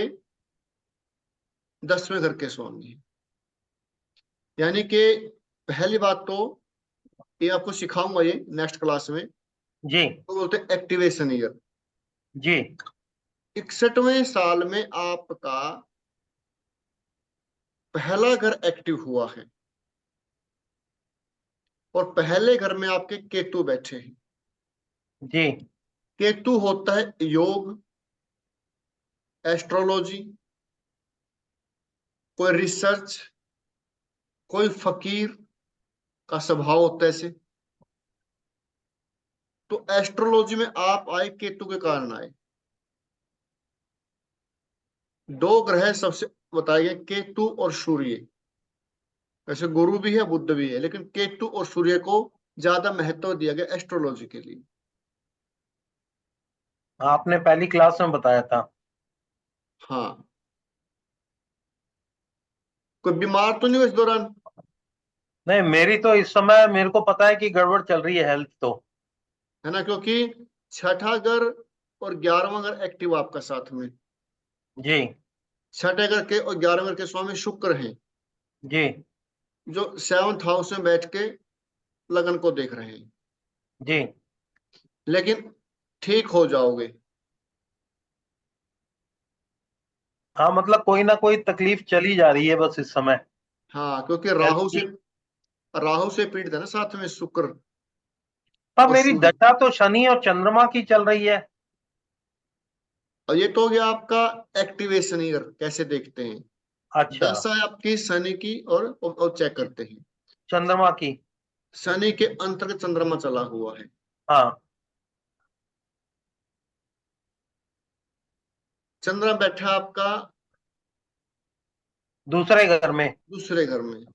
10वें घर के स्वामी है। यानी कि पहली बात तो ये आपको सिखाऊंगा ये नेक्स्ट क्लास में, जी तो बोलते हैं एक्टिवेशन ईयर। जी 61वें साल में आपका पहला घर एक्टिव हुआ है और पहले घर में आपके केतु बैठे हैं। जी केतु होता है योग, एस्ट्रोलॉजी, कोई रिसर्च, कोई फकीर का स्वभाव होता है ऐसे। तो एस्ट्रोलॉजी में आप आए केतु के कारण आए। दो ग्रह सबसे बताए गए, केतु और सूर्य। वैसे गुरु भी है, बुध भी है, लेकिन केतु और सूर्य को ज्यादा महत्व दिया गया एस्ट्रोलॉजी के लिए। आपने पहली क्लास में बताया था। हाँ, कोई बीमार तो नहीं हो इस दौरान? नहीं, मेरी तो इस समय मेरे को पता है कि गड़बड़ चल रही है हेल्थ तो। है ना, क्योंकि छठा घर और 11वां घर एक्टिव आपका साथ में। जी छठे घर के और 11वें घर के स्वामी शुक्र हैं, जी जो 7th हाउस में बैठ के लगन को देख रहे हैं। जी। लेकिन ठीक हो जाओगे। हाँ, मतलब कोई ना कोई तकलीफ चली जा रही है बस इस समय हाँ, क्योंकि हेल्थ राहु की। से, राहु से पीड़ित है ना साथ में शुक्र पर और मेरी सूर्य। दशा तो शनि और चंद्रमा की चल रही है। और ये तो हो गया आपका एक्टिवेशन ईयर, कैसे देखते हैं। अच्छा, दशा है आपकी शनि की, और चेक करते हैं। चंद्रमा की। शनि के अंतर्गत चंद्रमा चला हुआ है। हाँ चंद्रमा बैठा आपका दूसरे घर में। दूसरे घर में, हम्म,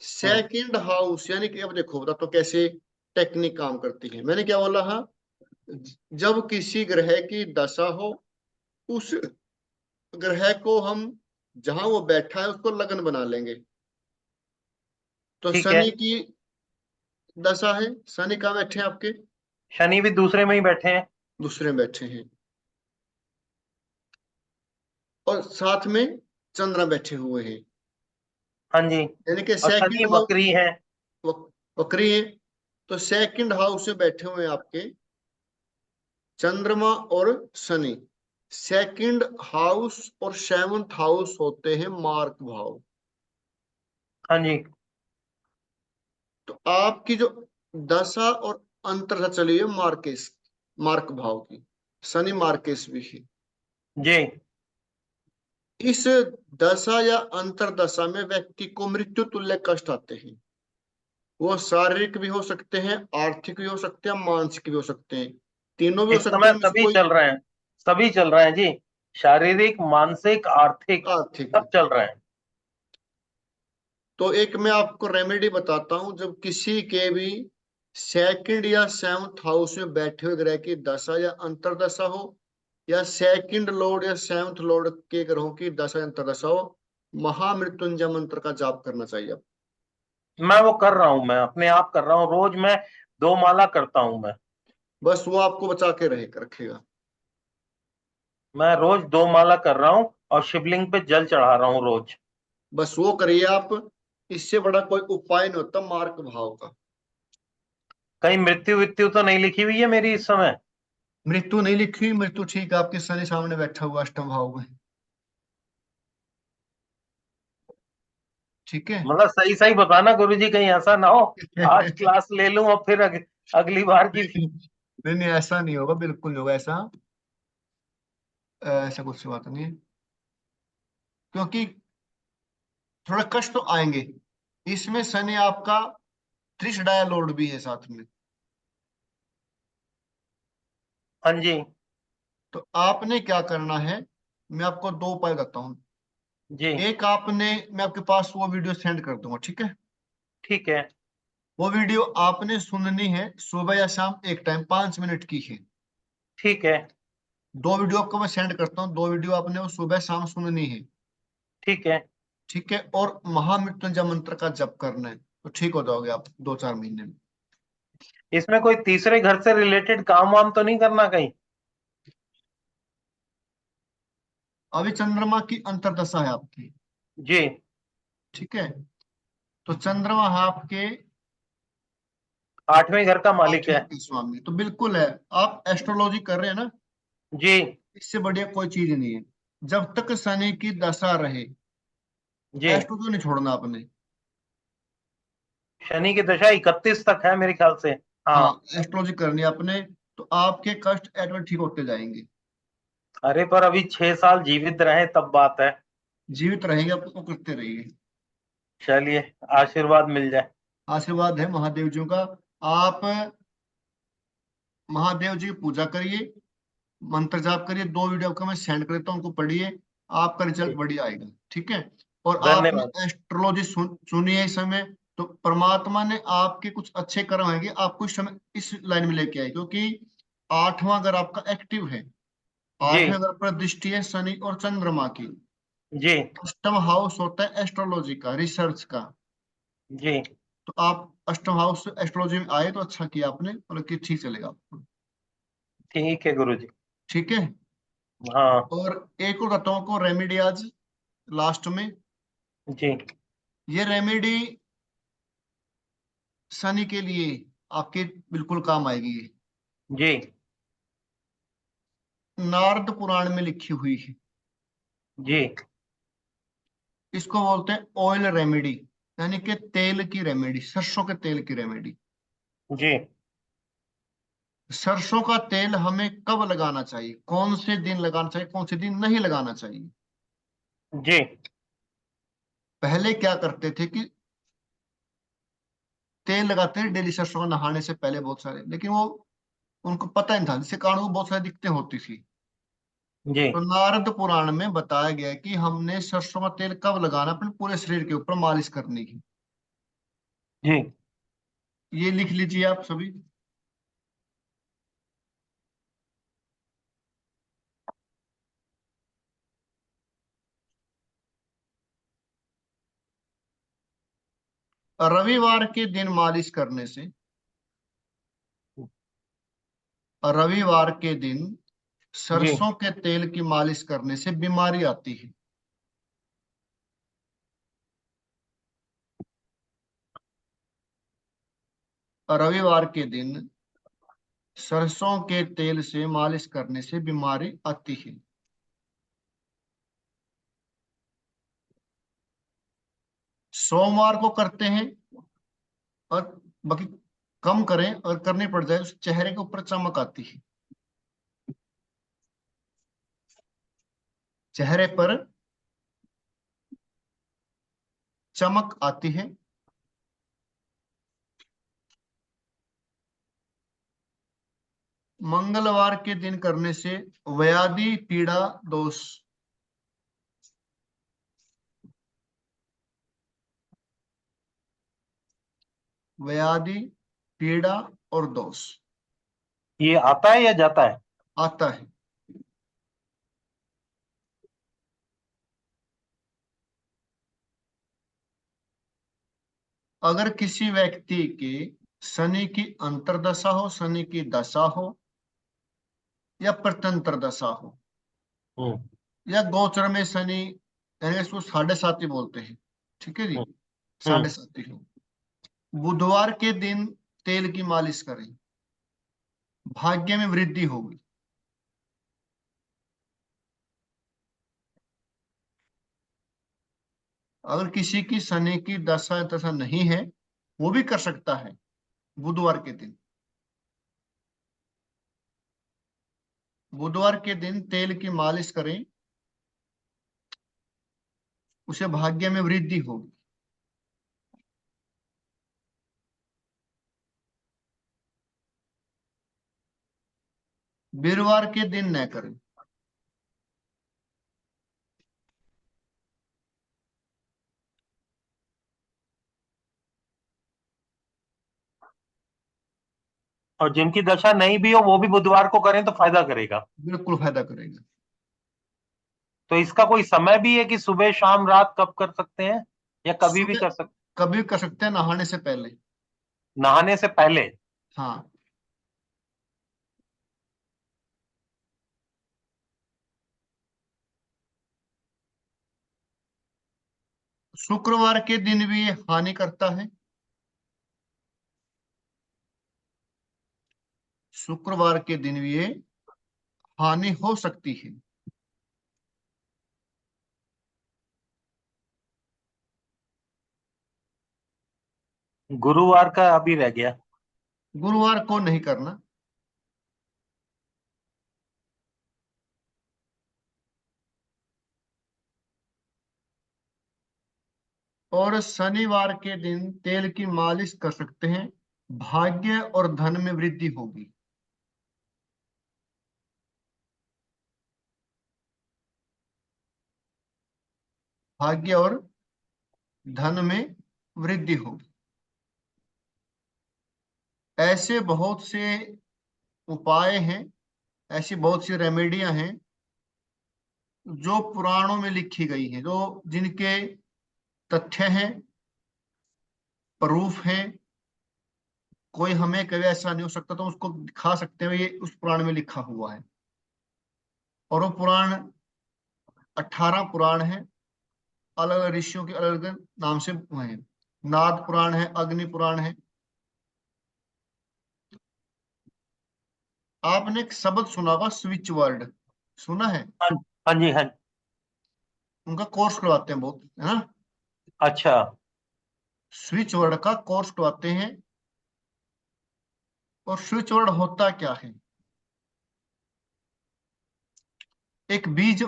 सेकंड हाउस। यानी कि अब देखो बता तो कैसे टेक्निक काम करती है। मैंने क्या बोला? हाँ, जब किसी ग्रह की दशा हो, उस ग्रह को हम जहां वो बैठा है उसको लगन बना लेंगे। तो ठीक है। शनि की दशा है, शनि कहाँ बैठे हैं आपके? शनि भी दूसरे में ही बैठे हैं। दूसरे में बैठे हैं, और साथ में चंद्रमा बैठे हुए हैं। हाँ जी। यानी कि और शनि सेकंड हाउस वक्री है। वक्री है। तो सेकंड हाउस में बैठे हुए हैं आपके चंद्रमा और शनि। सेकंड हाउस और 7th हाउस होते हैं मार्क भाव। हाँ जी तो आपकी जो दशा और अंतर्दशा चली है मार्केश, मार्क भाव की, शनि मार्केश भी है। जी। इस दशा या अंतर्दशा में व्यक्ति को मृत्यु तुल्य कष्ट आते हैं। वो शारीरिक भी हो सकते हैं, आर्थिक भी हो सकते हैं, मानसिक भी हो सकते हैं। तीनों भी हो इस सकते समय हैं, उनमें से सभी कोई। चल रहे हैं। सभी चल रहे हैं जी। शारीरिक, मानसिक, आर्थिक आर्थिक। सब चल रहे हैं। तो एक मैं आपको रेमेडी बताता हूं। जब किसी के भी सेकंड या 7th हाउस में बैठे हुए ग्रह की दशा या अंतर्दशा हो, या सेकंड लॉर्ड या 7th लॉर्ड के ग्रहों की दशा या अंतर्दशा हो, महामृत्युंजय मंत्र का जाप करना चाहिए। मैं वो कर रहा हूं, मैं अपने आप कर रहा हूँ, रोज मैं 2 माला करता हूं मैं। बस वो आपको बचा के रखेगा। मैं रोज 2 माला कर रहा हूँ और शिवलिंग पे जल चढ़ा रहा हूँ रोज। बस वो करिए आप। इससे बड़ा कोई उपाय नहीं होता मार्क भाव का। कहीं मृत्यु वित्यु तो नहीं लिखी हुई है मेरी इस समय? मृत्यु नहीं लिखी हुई, मृत्यु ठीक है, आपके शनि सामने बैठा हुआ 8th भाव में। ठीक है। मतलब सही सही बताना गुरुजी, कहीं ऐसा ना हो आज क्लास ले लूं और फिर अगली बार की। नहीं नहीं नहीं, ऐसा नहीं होगा, बिल्कुल नहीं होगा ऐसा। ऐसा कुछ बात नहीं है, क्योंकि थोड़ा कष्ट तो आएंगे। इसमें शनि आपका त्रिशडाया लॉर्ड भी है साथ में। हाँ जी तो आपने क्या करना है, मैं आपको दो उपाय बताता हूँ। जी। एक आपने, मैं आपके पास वो वीडियो सेंड कर दूंगा, ठीक है? ठीक है वो वीडियो आपने सुननी है सुबह या शाम एक टाइम, 5 मिनट की है। ठीक है दो वीडियो आपको मैं सेंड करता हूँ, दो वीडियो आपने वो सुबह शाम सुननी है। ठीक है। ठीक है, और महामृत्युंजय मंत्र का जप करना है, तो ठीक हो जाओगे आप 2-4 महीने में। इसमें कोई तीसरे घर से रिलेटेड काम वाम तो नहीं करना कहीं? अभी चंद्रमा की अंतर्दशा है आपकी। जी। ठीक है, तो चंद्रमा है आपके 8वें घर का मालिक 8वें है। के स्वामी, तो बिल्कुल है। आप एस्ट्रोलॉजी कर रहे हैं ना, जी इससे बढ़िया कोई चीज नहीं है। जब तक शनि की दशा रहे, जी। एस्ट्रोजो नहीं छोड़ना आपने। शनि की दशा 31 तक है मेरे ख्याल से। हाँ। हाँ, एस्ट्रोलॉजी करनी है आपने, तो आपके कष्ट एटोमेटिक ठीक होते जाएंगे। अरे पर अभी 6 साल जीवित रहे तब बात है। जीवित रहेंगे आप तो करते रहिए। चलिए, आशीर्वाद मिल जाए। आशीर्वाद है महादेव जी का। आप महादेव जी की पूजा करिए, मंत्र जाप करिए, 2 वीडियो आपको मैं सेंड कर देता हूँ, उनको पढ़िए, आपका रिजल्ट जी, बढ़िया आएगा। ठीक है। और आपने धन्यवाद। एस्ट्रोलॉजी सुनी है इस समय, तो परमात्मा ने आपके कुछ अच्छे कर्म होंगे, आपको इस समय इस लाइन में लेके आए, क्योंकि 8वां घर आपका एक्टिव है। जी। 8वें घर पर दृष्टि है शनि और चंद्रमा की। जी। अष्टम हाउस होता है एस्ट्रोलॉजी का, रिसर्च का। जी। तो आप अष्टम हाउस एस्ट्रोलॉजी में आए तो अच्छा किया आपने, मतलब कि ठीक चलेगा आपको। ठीक है गुरुजी। ठीक है। हाँ। और एक और बताऊं आपको रेमेडी आज लास्ट में। जी। ये रेमेडी शनि के लिए आपके बिल्कुल काम आएगी ये। जी। नारद पुराण में लिखी हुई है। जी। इसको बोलते हैं ऑयल रेमेडी, यानी कि तेल की रेमेडी, सरसों के तेल की रेमेडी। जी। सरसों का तेल हमें कब लगाना चाहिए, कौन से दिन लगाना चाहिए, कौन से दिन नहीं लगाना चाहिए। जी। पहले क्या करते थे कि तेल लगाते थे डेली सरसों का नहाने से पहले बहुत सारे, लेकिन वो उनको पता नहीं था, जिसके कारण वो बहुत सारी दिक्कतें होती थी। जी। तो नारद पुराण में बताया गया है कि हमने सरसों का तेल कब लगाना, अपने पूरे शरीर के ऊपर मालिश करनी की। जी। ये लिख लीजिए आप सभी। रविवार के दिन मालिश करने से, रविवार के दिन जी। सरसों के तेल की मालिश करने से बीमारी आती है। रविवार के दिन सरसों के तेल से मालिश करने से बीमारी आती है। सोमवार को करते हैं, और बाकी कम करें, और करनी पड़ जाए उस चेहरे के ऊपर चमक आती है, चेहरे पर चमक आती है। मंगलवार के दिन करने से व्याधि पीड़ा दोष, व्याधि पीड़ा और दोष ये आता है या जाता है? आता है। अगर किसी व्यक्ति के शनि की अंतर्दशा हो, शनि की दशा हो, या प्रत्यंतर दशा हो, हम्म। या गोचर में शनि, यानी इसको 7.5 बोलते हैं। ठीक है जी। हम्म। हम्म। 7.5 हो, बुधवार के दिन तेल की मालिश करें, भाग्य में वृद्धि होगी। अगर किसी की शनि की दशा दशा नहीं है, वो भी कर सकता है बुधवार के दिन। बुधवार के दिन तेल की मालिश करें, उसे भाग्य में वृद्धि होगी। वीरवार के दिन न करें। और जिनकी दशा नहीं भी हो वो भी बुधवार को करें तो फायदा करेगा। बिल्कुल फायदा करेगा। तो इसका कोई समय भी है कि सुबह शाम रात कब कर सकते हैं या कभी भी सुबह कर सकते कभी कर सकते हैं, नहाने से पहले। हैं? नहाने से पहले? हाँ। शुक्रवार के दिन भी ये हानि करता है। शुक्रवार के दिन भी ये हानि हो सकती है। गुरुवार का अभी रह गया। गुरुवार को नहीं करना। और शनिवार के दिन तेल की मालिश कर सकते हैं, भाग्य और धन में वृद्धि होगी। भाग्य और धन में वृद्धि होगी। ऐसे बहुत से उपाय हैं, ऐसी बहुत सी रेमेडियां हैं जो पुराणों में लिखी गई हैं, जो जिनके तथ्य हैं, प्रूफ हैं। कोई हमें कभी ऐसा नहीं हो सकता तो उसको दिखा सकते हैं, ये उस पुराण में लिखा हुआ है। और वो पुराण 18 पुराण है, अलग अलग ऋषियों के अलग अलग नाम से हुए हैं। नाद पुराण है, अग्नि पुराण है। आपने एक शब्द सुना होगा, स्विच वर्ड, सुना है? हाँ हाँ जी, हाँ। उनका कोर्स करवाते हैं बहुत, है ना? अच्छा। स्विच वर्ड का कोर्स करवाते हैं। और स्विच वर्ड होता क्या है? एक बीज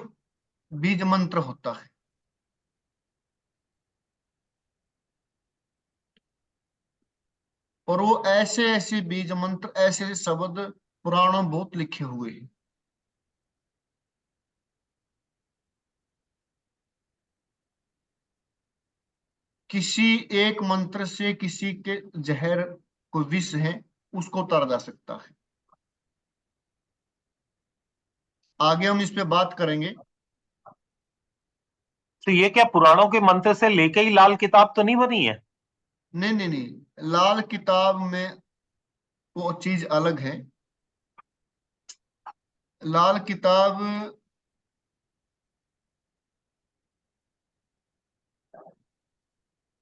बीज मंत्र होता है। और वो ऐसे ऐसे बीज मंत्र, ऐसे ऐसे शब्द पुराणों में बहुत लिखे हुए हैं। किसी एक मंत्र से किसी के जहर को विष है उसको उतारा जा सकता है। आगे हम इस पे बात करेंगे। तो ये क्या पुराणों के मंत्र से लेके ही लाल किताब तो नहीं बनी है? नहीं नहीं नहीं, लाल किताब में वो चीज अलग है। लाल किताब